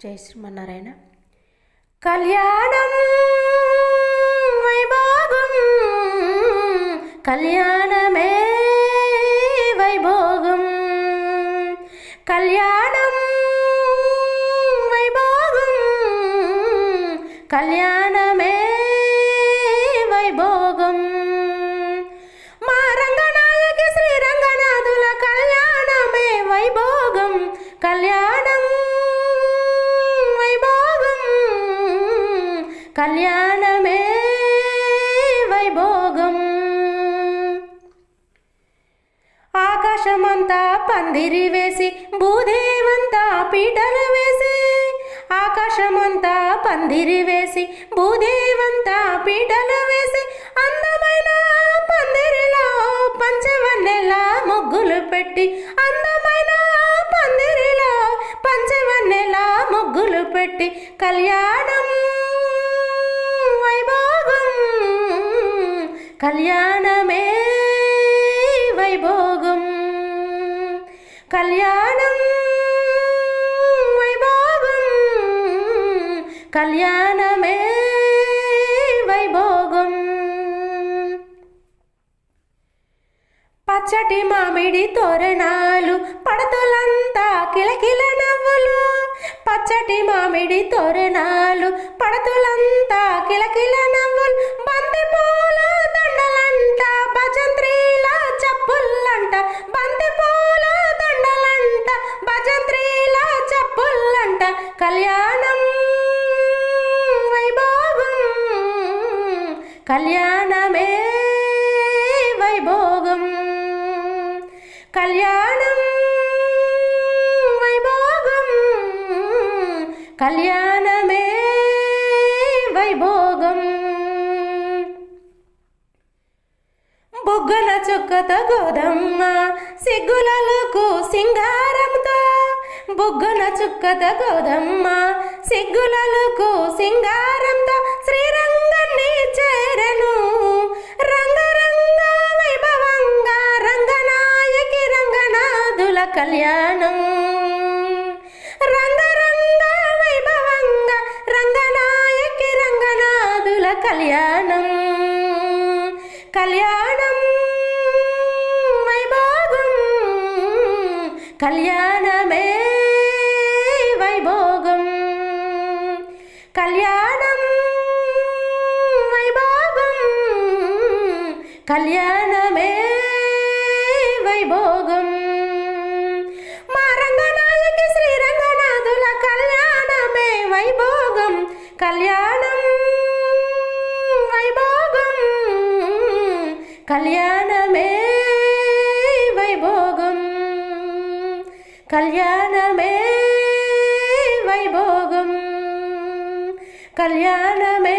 జై శ్రీమన్నారాయణ. కళ్యాణం వైభోగం, కళ్యాణమే వైభోగం, కళ్యాణం వైభోగం, కళ్యాణమే వైభోగం. మా రంగనాయకి శ్రీ రంగనాథుల కళ్యాణమే వైభోగం, కళ్యాణం వైభోగం, కళ్యాణమే వైభోగం. ఆకాశమంతా పందిరి వేసి భూదేవంతా పీటలు వేసి, ఆకాశమంతా పందిరి వేసి భూదేవంతా పీటలు వేసి, అందమైన పందిరిలో పంచవన్నెల ముగ్గులు పెట్టి, అందమైన పందిరిలో పంచవన్నెల ముగ్గులు పెట్టి, కళ్యాణం వైభోగం, కళ్యాణమే వైభోగం, కళ్యాణం వైభోగం, కళ్యాణమే వైభోగం. పచ్చటి మామిడి తోరణాలు పడతులంతా కిలకిల నవ్వులు, పచ్చటి మామిడి తోరణాలు పడతులంతా కిలకిల నవ్వులు, బంతి పూల దండలంట భజంత్రీల చప్పుల్లంట, బంతి పూల దండలంట భజంత్రీల చప్పుల్లంట, కళ్యాణం వైభోగం, కళ్యాణమే వైభోగం, కళ్యాణం వైభోగం, కళ్యాణమే వైభోగం. బొగ్గల చుక్కతో గోదమ్మ సిగ్గులకు సింగారంతో, బొగ్గల చుక్కతో గోదమ్మ సిగ్గులకు సింగారంతో, శ్రీరంగాన్ని చేరను రంగరంగ వైభవంగా, రంగనాయకి రంగనాథుల కళ్యాణం, రంగరంగ వైభవంగా రంగనాయకి రంగనాథుల కళ్యాణం, కళ్యాణం వైభోగం, కళ్యాణమే వైభోగం, కళ్యాణం వైభోగం, కళ్యాణమే వైభోగం. మా రంగనాయకి శ్రీ రంగనాథుల కళ్యాణమే వైభోగం, కళ్యాణం వైభోగం, కళ్యాణమే వైభోగం, కళ్యాణమే వైభోగం, కళ్యాణమే